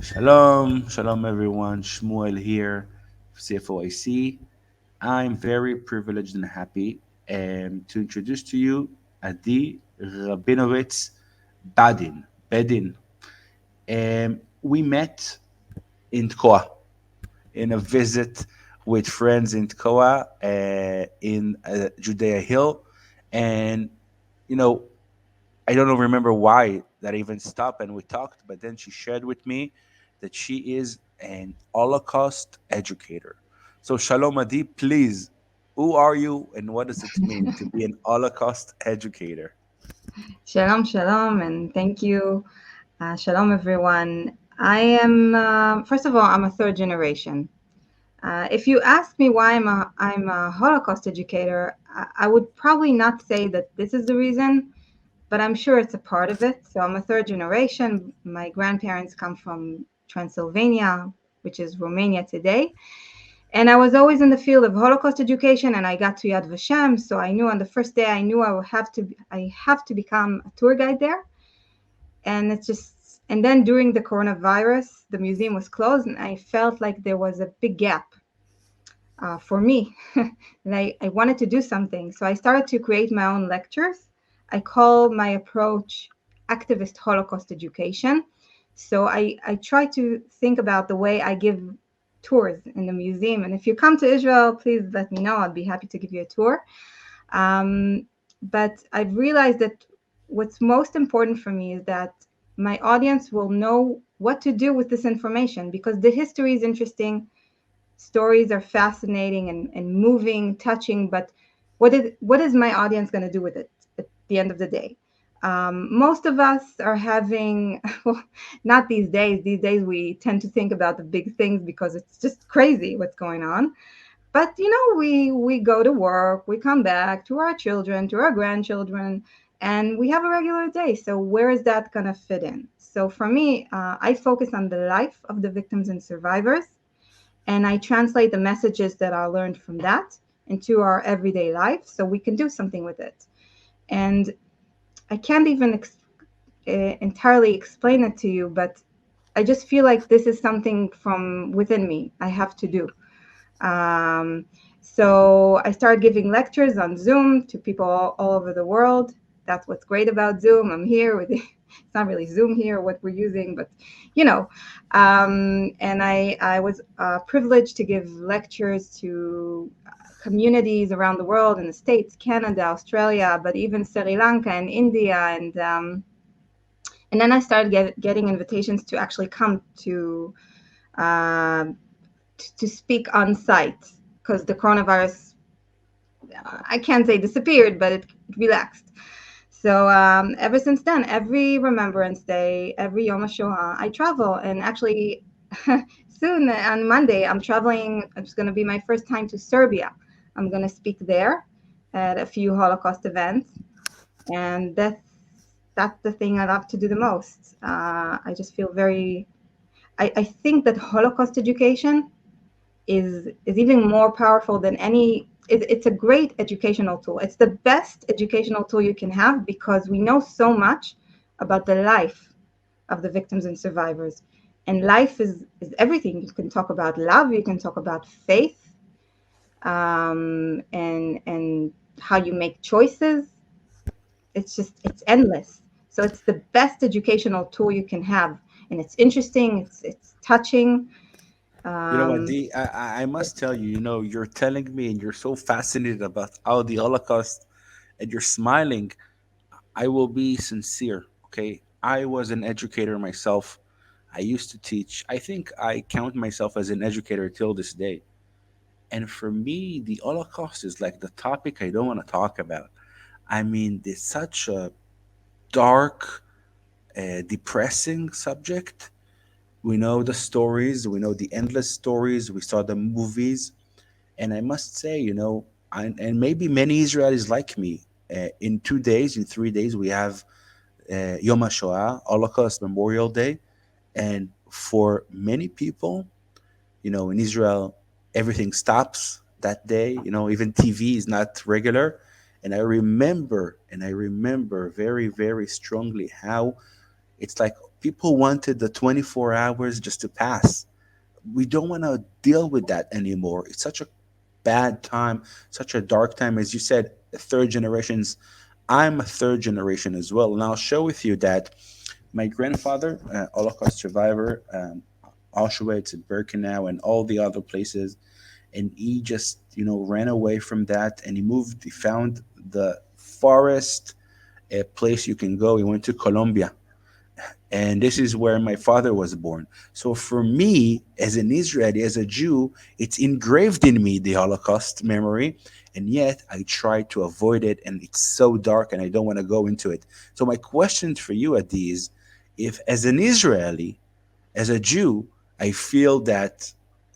Shalom, shalom everyone. Shmuel here, CFOIC. I'm very privileged and happy to introduce to you Adi Rabinowitz Bedin. We met in Tekoa in a visit with friends in Tekoa in Judea Hill, and you know I don't remember why that even stopped and we talked, but then she shared with me that she is an Holocaust educator. So, Shalom Adi, please, who are you and what does it mean to be an Holocaust educator? Shalom, shalom, and thank you. Shalom, everyone. I am, first of all, I'm a third generation. If you ask me why I'm a Holocaust educator, I would probably not say that this is the reason, but I'm sure it's a part of it. So I'm a third generation. My grandparents come from Transylvania, which is Romania today. And I was always in the field of Holocaust education, and I got to Yad Vashem. So I knew on the first day, I knew I have to become a tour guide there. And it's just, and then during the coronavirus, the museum was closed, and I felt like there was a big gap for me. And I wanted to do something. So I started to create my own lectures. I call my approach activist Holocaust education. So I try to think about the way I give tours in the museum. And if you come to Israel, please let me know. I'd be happy to give you a tour. But I've realized that what's most important for me is that my audience will know what to do with this information, because the history is interesting, stories are fascinating and moving, touching, but what is my audience going to do with it at the end of the day? Most of us are having, well, not these days. These days we tend to think about the big things because it's just crazy what's going on. But we go to work, we come back to our children, to our grandchildren, and we have a regular day. So where is that going to fit in? So for me, I focus on the life of the victims and survivors, and I translate the messages that I learned from that into our everyday life so we can do something with it. And I can't even entirely explain it to you, but I just feel like this is something from within me I have to do. Um, so I started giving lectures on Zoom to people all over the world. That's what's great about Zoom. I'm here with it's not really Zoom here what we're using, but you know. And I was privileged to give lectures to communities around the world, in the States, Canada, Australia, but even Sri Lanka and India, and then I started getting invitations to actually come uh, to speak on site, because the coronavirus, I can't say disappeared, but it relaxed. So ever since then, every Remembrance Day, every Yom HaShoah, I travel. And actually, soon on Monday, I'm traveling. It's going to be my first time to Serbia. I'm going to speak there at a few Holocaust events, and that's the thing I love to do the most. I just feel very. I think that Holocaust education is even more powerful than any. It's a great educational tool. It's the best educational tool you can have, because we know so much about the life of the victims and survivors. And life is everything. You can talk about love, you can talk about faith, and how you make choices. It's endless. So it's the best educational tool you can have, and it's interesting. It's touching. Um, Adi, I must tell you, you're telling me and you're so fascinated about how the Holocaust and you're smiling. I will be sincere, okay? I was an educator myself. I used to teach. I think I count myself as an educator till this day. And for me, the Holocaust is like the topic I don't want to talk about. I mean, it's such a dark, depressing subject. We know the stories, we know the endless stories, we saw the movies. And I must say, and maybe many Israelis like me, in 2 days, in 3 days, we have Yom HaShoah, Holocaust Memorial Day. And for many people, in Israel, everything stops that day. Even TV is not regular. And I remember very, very strongly how it's like People wanted the 24 hours just to pass. We don't want to deal with that anymore. It's such a bad time, such a dark time. As you said, third generations. I'm a third generation as well. And I'll share with you that my grandfather, Holocaust survivor, Auschwitz and Birkenau and all the other places, and he just, ran away from that, and he moved. He found the forest, a place you can go. He went to Colombia, and this is where my father was born. So for me, as an Israeli, as a Jew, it's engraved in me, the Holocaust memory, and yet I try to avoid it, and it's so dark, and I don't want to go into it. So my question for you, Adi, is, if as an Israeli, as a Jew, I feel that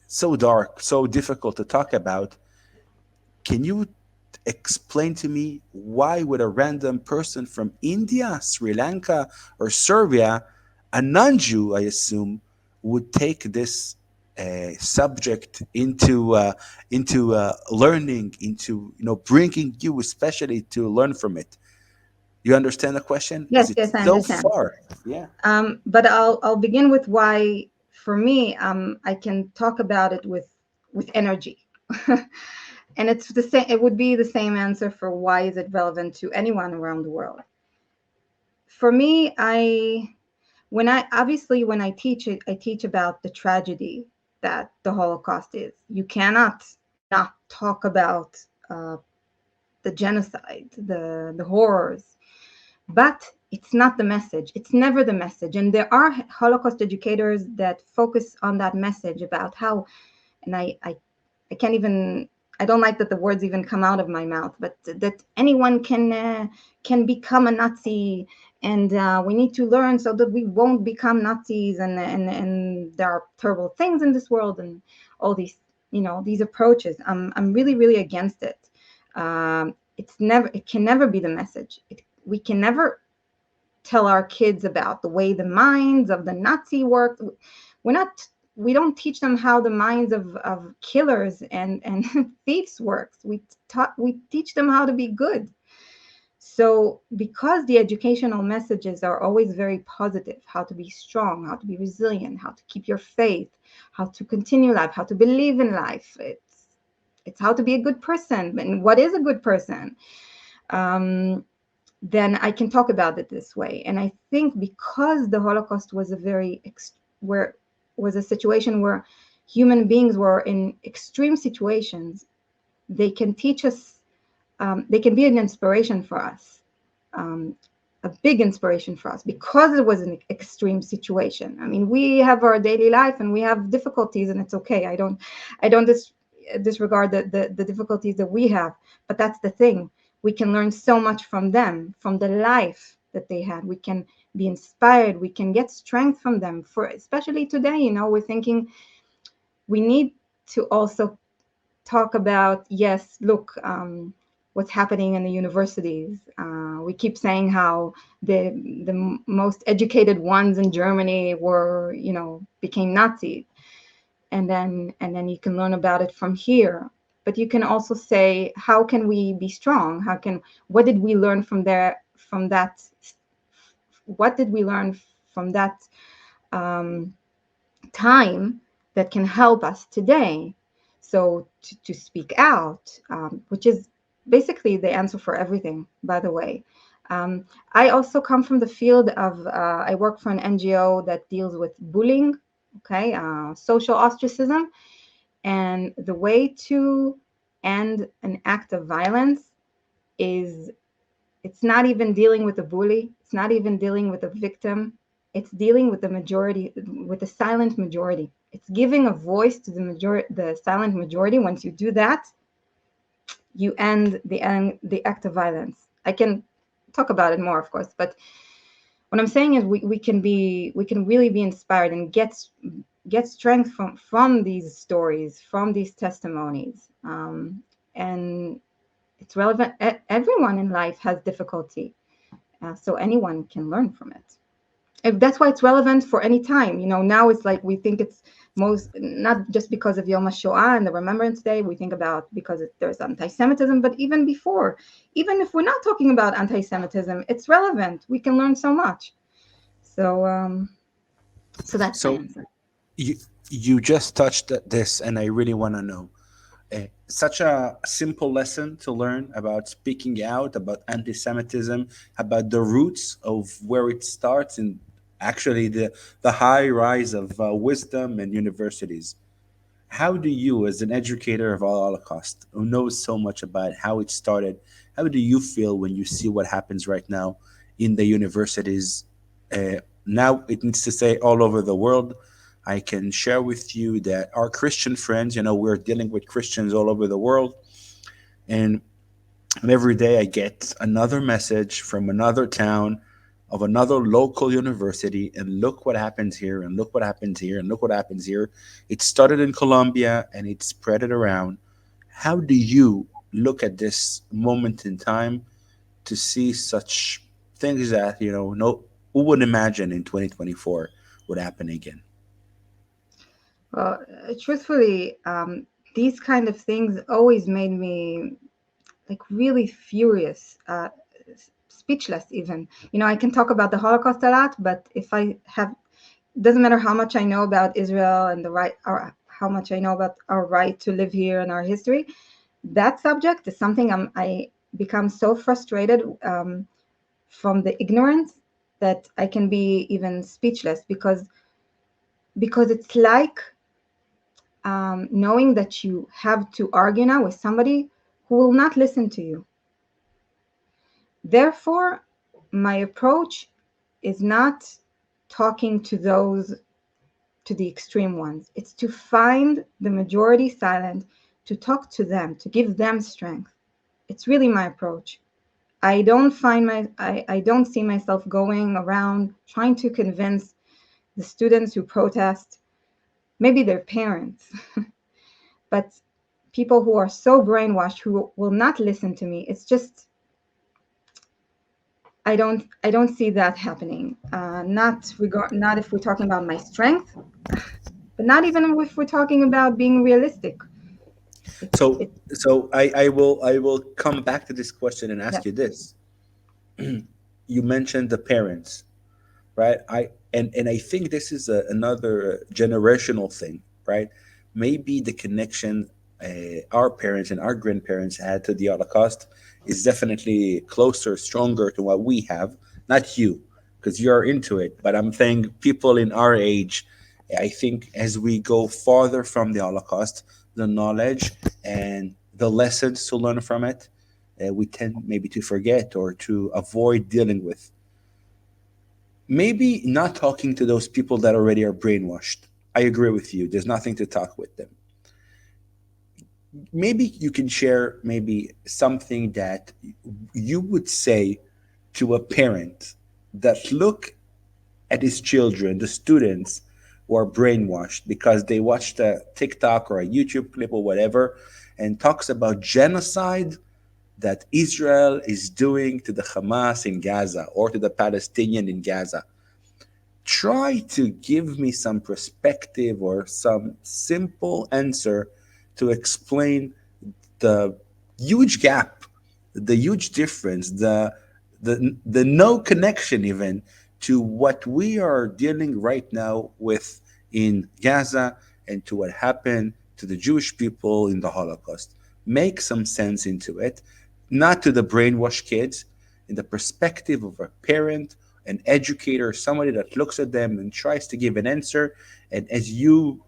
so dark, so difficult to talk about, can you explain to me why would a random person from India, Sri Lanka, or Serbia, a non-Jew, I assume, would take this subject into learning, into bringing you especially to learn from it? You understand the question? Is Yes, it yes, I so understand. far? Yeah. But I'll begin with why, for me, I can talk about it with energy. And it's the same. It would be the same answer for why is it relevant to anyone around the world. For me, when I teach it, I teach about the tragedy that the Holocaust is. You cannot not talk about uh, the genocide, the horrors, but it's not the message. It's never the message. And there are Holocaust educators that focus on that message about how, and I can't even, I don't like that the words even come out of my mouth, but that anyone can become a Nazi, and we need to learn so that we won't become Nazis, and there are terrible things in this world, and all these, these approaches. I'm really really against it. It can never be the message. We can never tell our kids about the way the minds of the Nazi worked. We're not we don't teach them how the minds of killers and thieves works. We teach them how to be good. So because the educational messages are always very positive, how to be strong, how to be resilient, how to keep your faith, how to continue life, how to believe in life. It's how to be a good person. And what is a good person? Um, then I can talk about it this way. And I think because the Holocaust was where was a situation where human beings were in extreme situations, they can teach us. They can be an inspiration for us, um, a big inspiration for us because it was an extreme situation. I mean, we have our daily life and we have difficulties, and it's okay. I don't disregard the difficulties that we have, but that's the thing. We can learn so much from them, from the life that they had. We can be inspired. We can get strength from them. For especially today, we're thinking we need to also talk about, yes, look, what's happening in the universities. We keep saying how the most educated ones in Germany were, became Nazis, and then you can learn about it from here. But you can also say, how can we be strong? What did we learn from that? What did we learn from that um, time that can help us today? So to speak out, which is basically the answer for everything, by the way. I also come from the field of, I work for an NGO that deals with bullying, okay, social ostracism. And the way to end an act of violence is, it's not even dealing with the bully. It's not even dealing with the victim. It's dealing with the majority, with the silent majority. It's giving a voice to the silent majority. Once you do that, you end the act of violence. I can talk about it more, of course, but what I'm saying is we can really be inspired and get strength from these stories, from these testimonies, and it's relevant. Everyone in life has difficulty, so anyone can learn from it. If that's why it's relevant for any time. Now it's like we think it's most, not just because of Yom HaShoah and the Remembrance Day. We think about because there's anti-Semitism, but even before, even if we're not talking about anti-Semitism, it's relevant. We can learn so much. So So that's my So answer. you you just touched this, and I really want to know. Such a simple lesson to learn about speaking out, about anti-Semitism, about the roots of where it starts, and actually the high rise of wisdom and universities. How do you, as an educator of all Holocaust, who knows so much about how it started, how do you feel when you see what happens right now in the universities? Now it needs to say all over the world. I can share with you that our Christian friends, we're dealing with Christians all over the world, and every day I get another message from another town of another local university, and look what happens here, and look what happens here, and look what happens here. It started in Colombia and it spread it around. How do you look at this moment in time to see such things that, no, who would imagine in 2024 would happen again? Well, truthfully, these kind of things always made me like really furious, speechless even. I can talk about the Holocaust a lot, but if I have, doesn't matter how much I know about Israel and the right, or how much I know about our right to live here and our history, that subject is something I become so frustrated from the ignorance that I can be even speechless because it's like knowing that you have to argue now with somebody who will not listen to you. Therefore, my approach is not talking to those, to the extreme ones. It's to find the majority silent, to talk to them, to give them strength. It's really my approach. I don't see myself going around trying to convince the students who protest, maybe their parents, but people who are so brainwashed who will not listen to me. It's just I don't see that happening. Not if we're talking about my strength, but not even if we're talking about being realistic. So, It I will come back to this question and Yeah. ask you this. You mentioned the parents, right? And I think this is another generational thing, right? Maybe the connection our parents and our grandparents had to the Holocaust is definitely closer, stronger to what we have. Not you, because you're into it, but I'm saying people in our age. I think as we go farther from the Holocaust, the knowledge and the lessons to learn from it, we tend maybe to forget or to avoid dealing with. Maybe not talking to those people that already are brainwashed. I agree with you. There's nothing to talk with them. Maybe you can share maybe something that you would say to a parent that look at his children, the students who are brainwashed because they watched a TikTok or a YouTube clip or whatever and talks about genocide that Israel is doing to the Hamas in Gaza or to the Palestinian in Gaza. Try to give me some perspective or some simple answer to explain the huge gap, the huge difference, the no connection even to what we are dealing right now with in Gaza and to what happened to the Jewish people in the Holocaust. Make some sense into it, not to the brainwashed kids, in the perspective of a parent, an educator, somebody that looks at them and tries to give an answer. And as you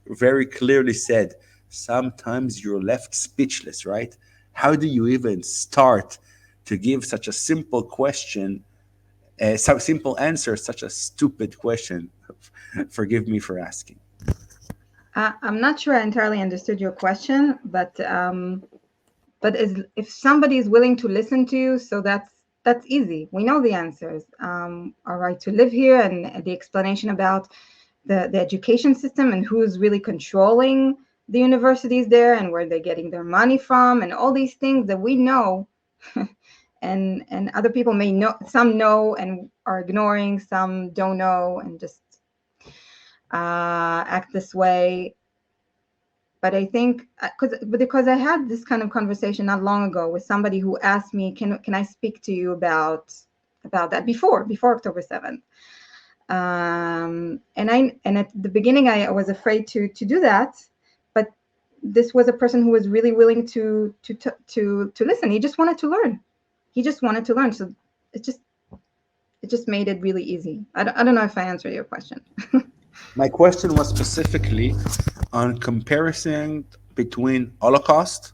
very clearly said, sometimes you're left speechless, right? How do you even start to give such a simple question, some simple answer, such a stupid question? Forgive me for asking. I'm not sure I entirely understood your question, but if somebody is willing to listen to you, so that's easy. We know the answers. Our right to live here and the explanation about the education system and who's really controlling the universities there and where they're getting their money from and all these things that we know and other people may know, some know and are ignoring, some don't know and just act this way. But I think because I had this kind of conversation not long ago with somebody who asked me, can I speak to you about that before October 7th? And at the beginning I was afraid to do that, but this was a person who was really willing to listen. He just wanted to learn. He just wanted to learn. So it just it just made it really easy. I don't know if I answered your question. My question was specifically on comparison between Holocaust,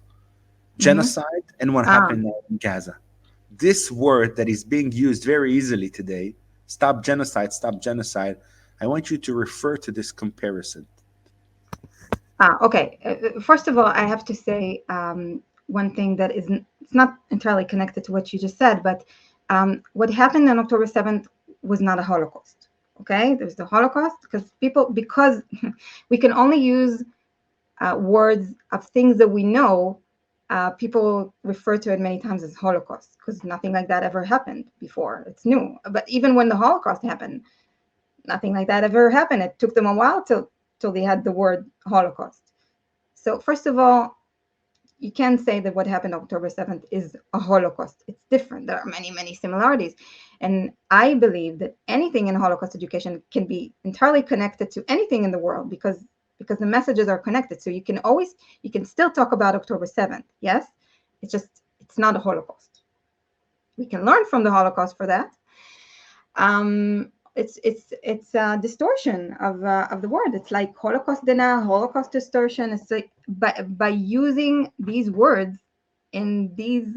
Hmm. genocide, and what Ah, happened now in Gaza. This word that is being used very easily today, stop genocide, I want you to refer to this comparison. okay. First of all, I have to say one thing that isn't, it's not entirely connected to what you just said, but what happened on October 7th was not a Holocaust. Okay, there's the Holocaust because we can only use words of things that we know. People refer to it many times as Holocaust because nothing like that ever happened before. It's new. But even when the Holocaust happened, nothing like that ever happened. It took them a while till they had the word Holocaust. So first of all, you can't say that what happened October 7th is a Holocaust. It's different. There are many, many similarities. And I believe that anything in Holocaust education can be entirely connected to anything in the world because the messages are connected. So you can still talk about October 7th. Yes. It's just it's not a Holocaust. We can learn from the Holocaust for that. It's a distortion of the word. It's like Holocaust denial, Holocaust distortion. It's like by using these words in these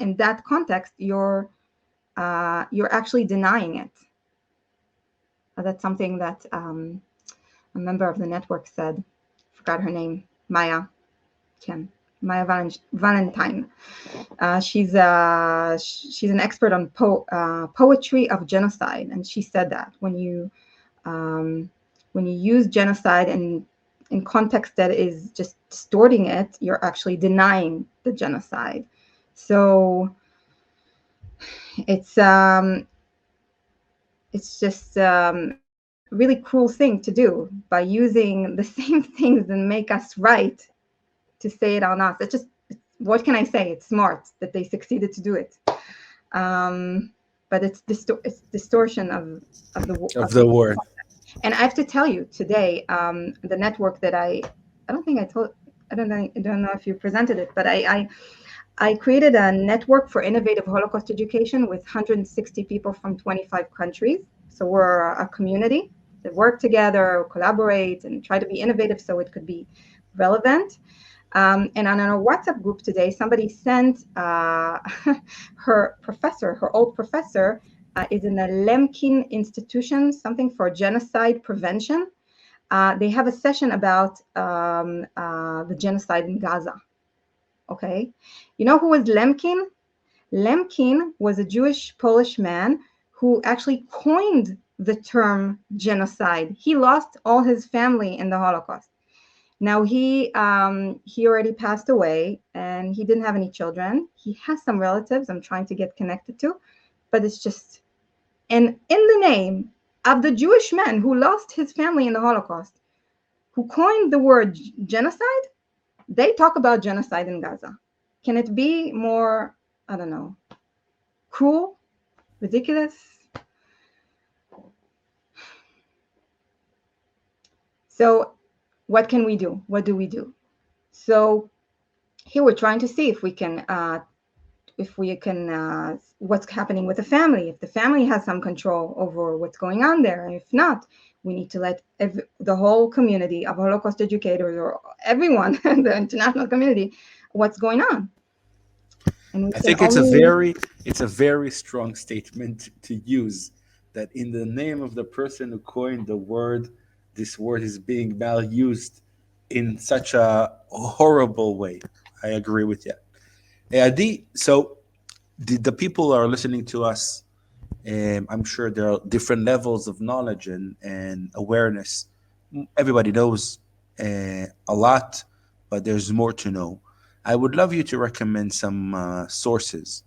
in that context, you're actually denying it. That's something that a member of the network said. Forgot her name. Maya. Ken. Maya Valentine. She's an expert on poetry of genocide, and she said that um, when you use genocide in context that is just distorting it, you're actually denying the genocide. So it's um, it's just really cruel thing to do by using the same things that make us right to say it on us. What can I say? It's smart that they succeeded to do it. Um, but it's distortion Of of the the word. and I have to tell you today, the network that I don't think I don't know if you presented it, but I created a network for innovative Holocaust education with 160 people from 25 countries. So we're a community that work together, collaborate, and try to be innovative so it could be relevant. And on our WhatsApp group today, somebody sent her old professor, is in a Lemkin institution, something for genocide prevention. They have a session about the genocide in Gaza. Okay. You know who was Lemkin? Lemkin was a Jewish Polish man who actually coined the term genocide. He lost all his family in the Holocaust. Now he already passed away and he didn't have any children. He has some relatives I'm trying to get connected to, but it's just and in the name of the Jewish man who lost his family in the Holocaust, who coined the word genocide, they talk about genocide in Gaza. Can it be more, I don't know, cruel, ridiculous? So what can we do? What do we do? So here we're trying to see if we can what's happening with the family, if the family has some control over what's going on there. And if not, we need to let the whole community of Holocaust educators or everyone in the international community what's going on. And we I can think only it's a very strong statement to use that in the name of the person who coined the word, this word is being malused in such a horrible way. I agree with you. Hey, Adi, so the people are listening to us. I'm sure there are different levels of knowledge and awareness. Everybody knows a lot, but there's more to know. I would love you to recommend some sources,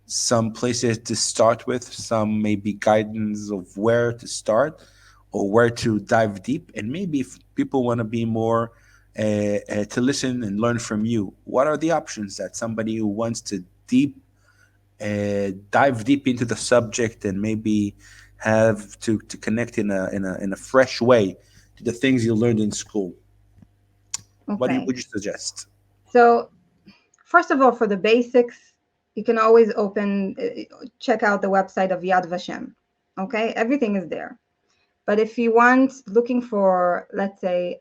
some places to start with, some maybe guidance of where to start or where to dive deep. And maybe if people want to be more to listen and learn from you, what are the options that somebody who wants to dive deep into the subject and maybe have to connect in a fresh way to the things you learned in school. What Okay. would you suggest? So, first of all, for the basics, you can always check out the website of Yad Vashem. Okay, everything is there. But if you want, looking for, let's say,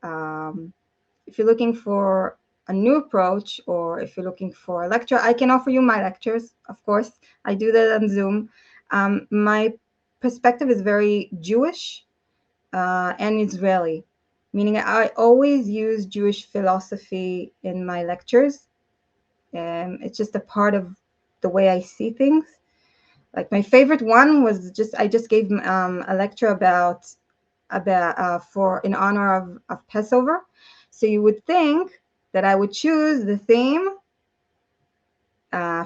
if you're looking for a new approach, or if you're looking for a lecture, I can offer you my lectures. Of course, I do that on Zoom. My perspective is very Jewish and Israeli, meaning I always use Jewish philosophy in my lectures. It's just a part of the way I see things. Like my favorite one was I just gave a lecture about for in honor of Passover. So you would think that I would choose the theme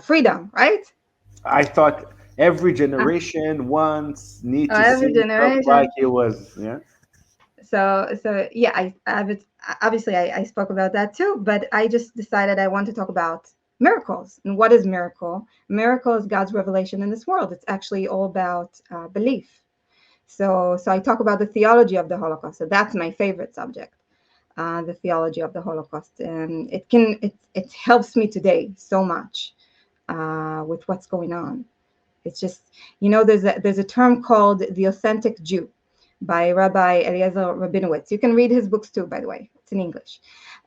freedom, right? I thought every Uh, generation wants need to every see stuff like generation. it was. Yeah. So yeah, obviously I spoke about that too, but I just decided I want to talk about miracles. And what is miracle? Miracle is God's revelation in this world. It's actually all about belief. So I talk about the theology of the Holocaust. So that's my favorite subject, the theology of the Holocaust, and it helps me today so much with what's going on. It's just, there's a term called the authentic Jew by Rabbi Eliezer Rabinowitz. You can read his books too, by the way. It's in English.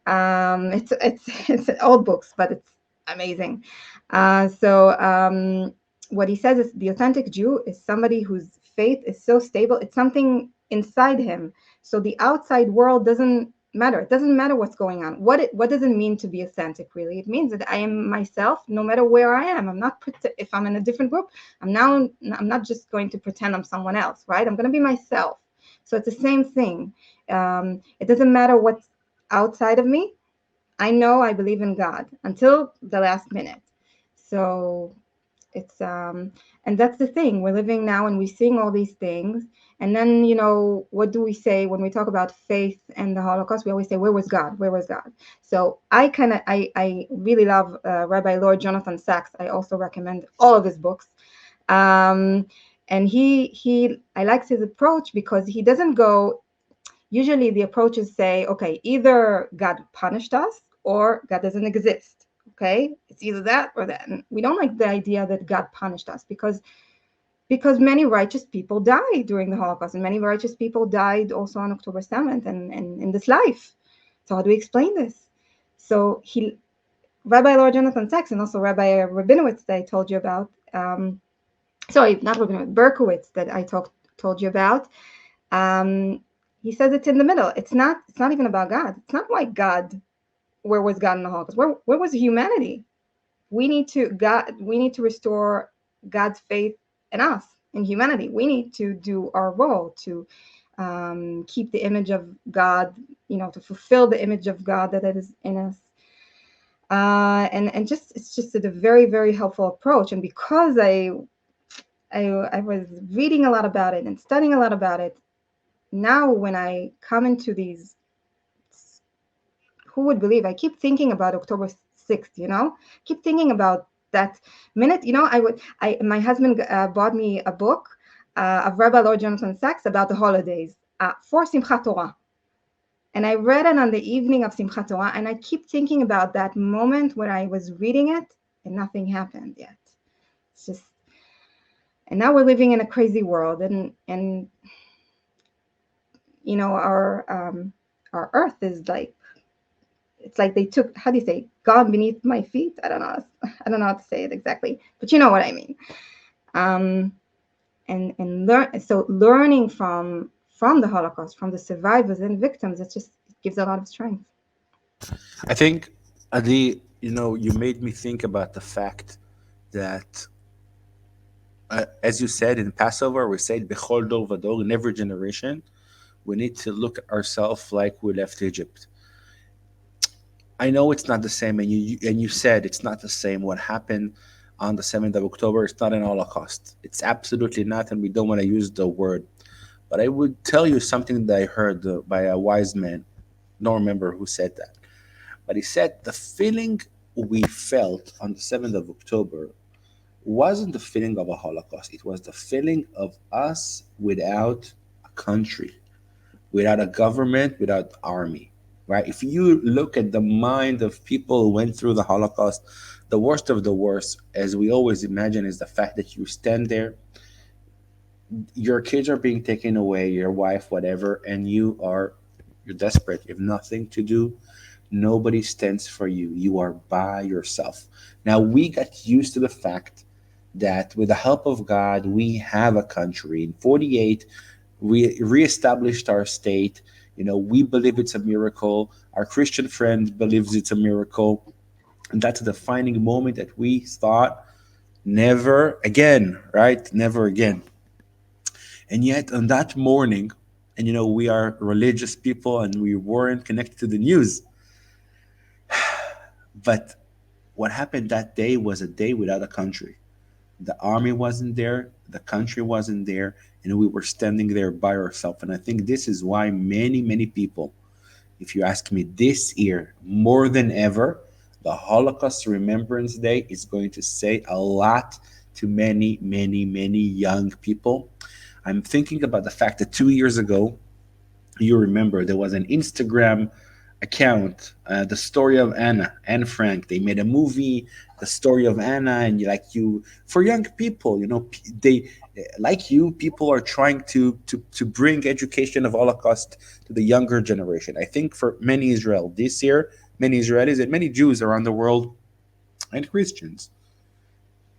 It's old books, but it's amazing. So what he says is the authentic Jew is somebody whose faith is so stable. It's something inside him. So the outside world doesn't matter. It doesn't matter what's going on. What does it mean to be authentic? Really, it means that I am myself, no matter where I am. I'm not if I'm in a different group. I'm not just going to pretend I'm someone else, right? I'm going to be myself. So it's the same thing. It doesn't matter what's outside of me. I know I believe in God until the last minute. So it's and that's the thing. We're living now and we're seeing all these things. And then, what do we say when we talk about faith and the Holocaust? We always say, where was God? Where was God? So I really love Rabbi Lord Jonathan Sachs. I also recommend all of his books. Um, and I like his approach because he doesn't go, usually the approaches say, okay, either God punished us or God doesn't exist. Okay, it's either that or that. And we don't like the idea that God punished us because many righteous people died during the Holocaust, and many righteous people died also on October 7th and in this life. So how do we explain this? So Rabbi Lord Jonathan Sachs and also Rabbi Rabinowitz that I told you about, sorry, not Rabinowitz, Berkowitz that I told you about. Um, he says it's in the middle. It's not even about God. It's not like God. Where was God in the Holocaust? Where was humanity? We need to restore God's faith in us, in humanity. We need to do our role to keep the image of God, to fulfill the image of God that is in us. And just it's just a very, very helpful approach. And because I was reading a lot about it and studying a lot about it, now when I come into these, who would believe, I keep thinking about October 6th, keep thinking about that minute. My husband bought me a book of Rabbi Lord Jonathan Sachs about the holidays for Simchat Torah. And I read it on the evening of Simchat Torah, and I keep thinking about that moment when I was reading it and nothing happened yet. It's just, and now we're living in a crazy world, and our earth is like, it's like they took, how do you say, gone beneath my feet. I don't know how to say it exactly, but you know what I mean. um learning from the Holocaust, from the survivors and victims, it gives a lot of strength. I think, Adi, you made me think about the fact that, as you said in Passover, we said Bechol Dor Vador, in every generation, we need to look at ourselves like we left Egypt. I know it's not the same, and you said it's not the same. What happened on the 7th of October? It's not an Holocaust. It's absolutely not, and we don't want to use the word. But I would tell you something that I heard by a wise man. Don't remember who said that, but he said the feeling we felt on the 7th of October wasn't the feeling of a Holocaust. It was the feeling of us without a country, without a government, without army, right? If you look at the mind of people who went through the Holocaust, the worst of the worst, as we always imagine, is the fact that you stand there, your kids are being taken away, your wife, whatever, and you're desperate. You have nothing to do. Nobody stands for you. You are by yourself. Now we got used to the fact that with the help of God, we have a country. In 48, we reestablished our state. We believe it's a miracle. Our Christian friend believes it's a miracle. And that's a defining moment that we thought never again, right? Never again. And yet, on that morning, and we are religious people and we weren't connected to the news, but what happened that day was a day without a country. The army wasn't there, the country wasn't there, and we were standing there by ourselves. And I think this is why many, many people, if you ask me this year, more than ever, the Holocaust Remembrance Day is going to say a lot to many, many, many young people. I'm thinking about the fact that 2 years ago, you remember there was an Instagram account, the story of Anne Frank. They made a movie, the story of Anna, and for young people, they like you, people are trying to bring education of Holocaust to the younger generation. I think for many Israel this year, many Israelis and many Jews around the world and Christians,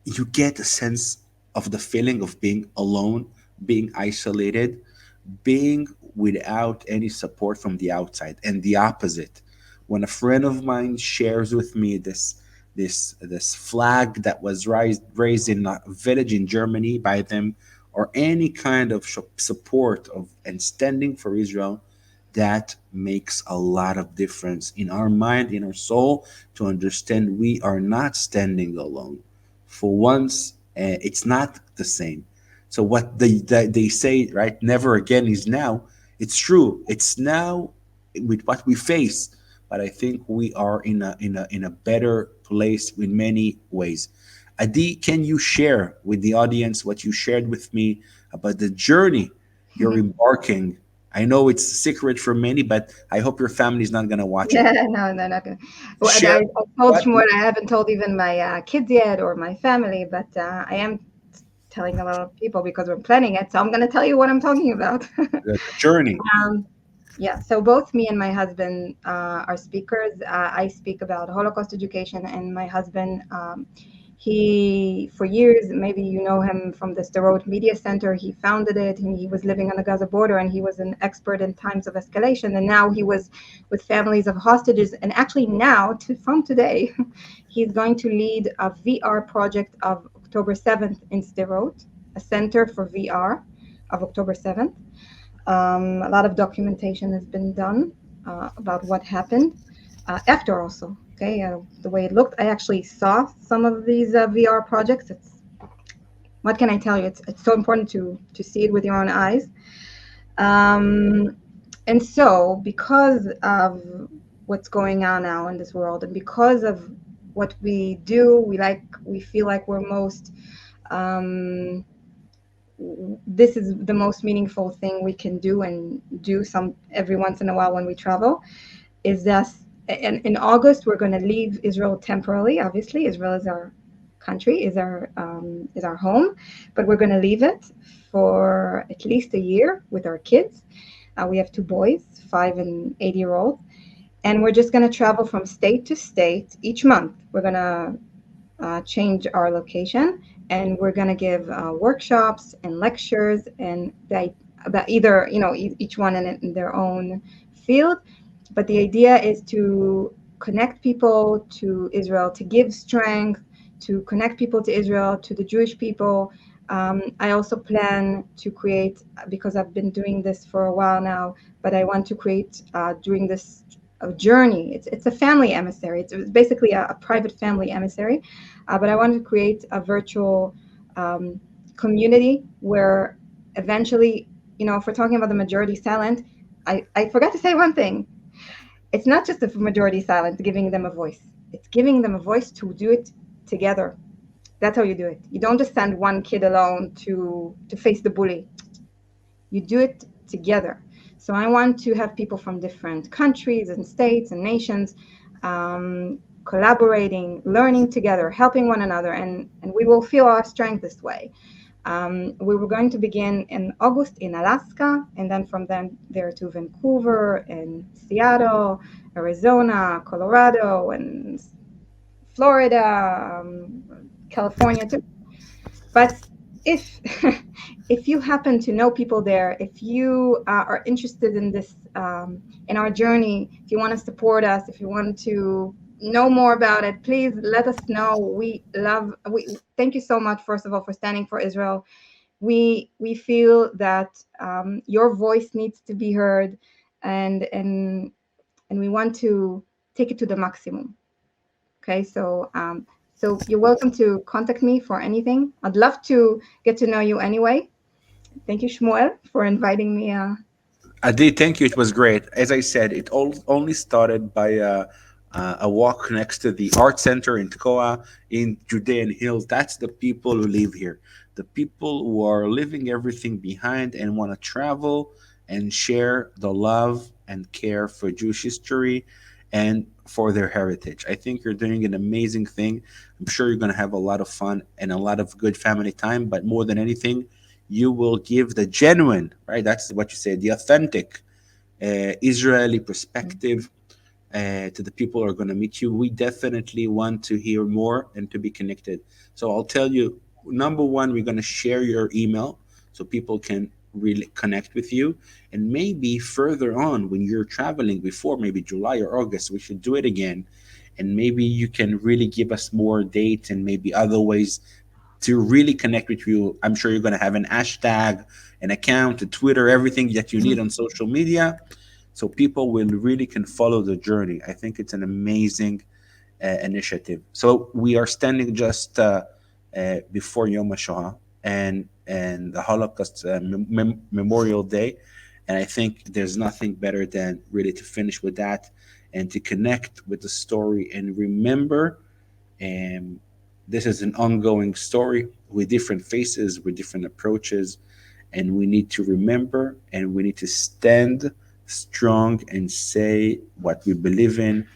you get a sense of the feeling of being alone, being isolated, being without any support from the outside. And the opposite, when a friend of mine shares with me this flag that was raised in a village in Germany by them, or any kind of support of and standing for Israel, that makes a lot of difference in our mind, in our soul, to understand we are not standing alone. For once, it's not the same. So what they say, right? Never again is now. It's true. It's now with what we face, but I think we are in a better place in many ways. Adi, can you share with the audience what you shared with me about the journey you're embarking? I know it's a secret for many, but I hope your family is not going to watch it. Yeah, no, they're not gonna. Well, Share I told what. Shmuel I haven't told even my kids yet or my family, but I am telling a lot of people because we're planning it. So I'm gonna tell you what I'm talking about. The journey. um, yeah. So both me and my husband are speakers. I speak about Holocaust education, and my husband, he for years, maybe you know him from the Sderot Media Center. He founded it. He was living on the Gaza border, and he was an expert in times of escalation. And now he was with families of hostages. And actually now, from today, he's going to lead a VR project of October 7th in Sderot, a center for VR of October 7th. A lot of documentation has been done about what happened after also. Okay, the way it looked. I actually saw some of these VR projects. It's what can I tell you? It's so important to see it with your own eyes. Um, and so, because of what's going on now in this world, and because of what we do, we feel like we're most um, this is the most meaningful thing we can do and do some every once in a while when we travel is that in August we're going to leave Israel temporarily. Obviously, Israel is our country, is our home, but we're going to leave it for at least a year with our kids. We have two boys, 5 and 8 year old, and we're just going to travel from state to state each month. We're going to change our location, and we're going to give workshops and lectures and about either each one in their own field, but the idea is to connect people to Israel, to give strength, to connect people to Israel, to the Jewish people. I also plan to create, because I've been doing this for a while now, but I want to create during this journey. It's a family emissary. It's basically a private family emissary, but I want to create a virtual um, community where eventually, if we're talking about the majority silent, I forgot to say one thing. It's not just the majority silent giving them a voice. It's giving them a voice to do it together. That's how you do it. You don't just send one kid alone to face the bully. You do it together. So I want to have people from different countries and states and nations collaborating, learning together, helping one another, and we will feel our strength this way. We were going to begin in August in Alaska, and then from then there to Vancouver and Seattle, Arizona, Colorado, and Florida, California too. But if if you happen to know people there, if you are interested in this, in our journey, if you want to support us, if you want to know more about it, please let us know. We thank you so much, first of all, for standing for Israel. We feel that your voice needs to be heard, and and and we want to take it to the maximum. Okay, so you're welcome to contact me for anything. I'd love to get to know you anyway. Thank you, Shmuel, for inviting me. I did. Thank you. It was great. As I said, it only started by a walk next to the art center in Tekoa in Judean Hills. That's the people who live here. The people who are leaving everything behind and want to travel and share the love and care for Jewish history and for their heritage. I think you're doing an amazing thing. I'm sure you're going to have a lot of fun and a lot of good family time. But more than anything, you will give the genuine, right? That's what you say, the authentic Israeli perspective to the people who are going to meet you. We definitely want to hear more and to be connected. So I'll tell you, number one, we're going to share your email so people can really connect with you. And maybe further on, when you're traveling before maybe July or August, we should do it again. And maybe you can really give us more dates and maybe other ways to really connect with you. I'm sure you're going to have an hashtag, an account, a Twitter, everything that you need on social media, so people will really can follow the journey. I think it's an amazing initiative. So we are standing just before Yom HaShoah and the Holocaust Memorial Day, and I think there's nothing better than really to finish with that and to connect with the story and remember. Um, this is an ongoing story with different faces, with different approaches, and we need to remember and we need to stand strong and say what we believe in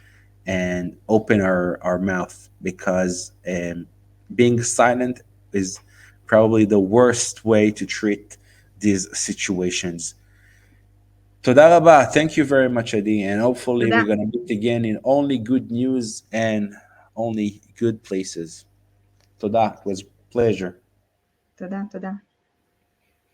and open our mouth because being silent is probably the worst way to treat these situations. Toda rabba. Thank you very much, Adi, and hopefully we're תודה, gonna meet again in only good news and only good places. Toda. It was a pleasure. תודה, תודה.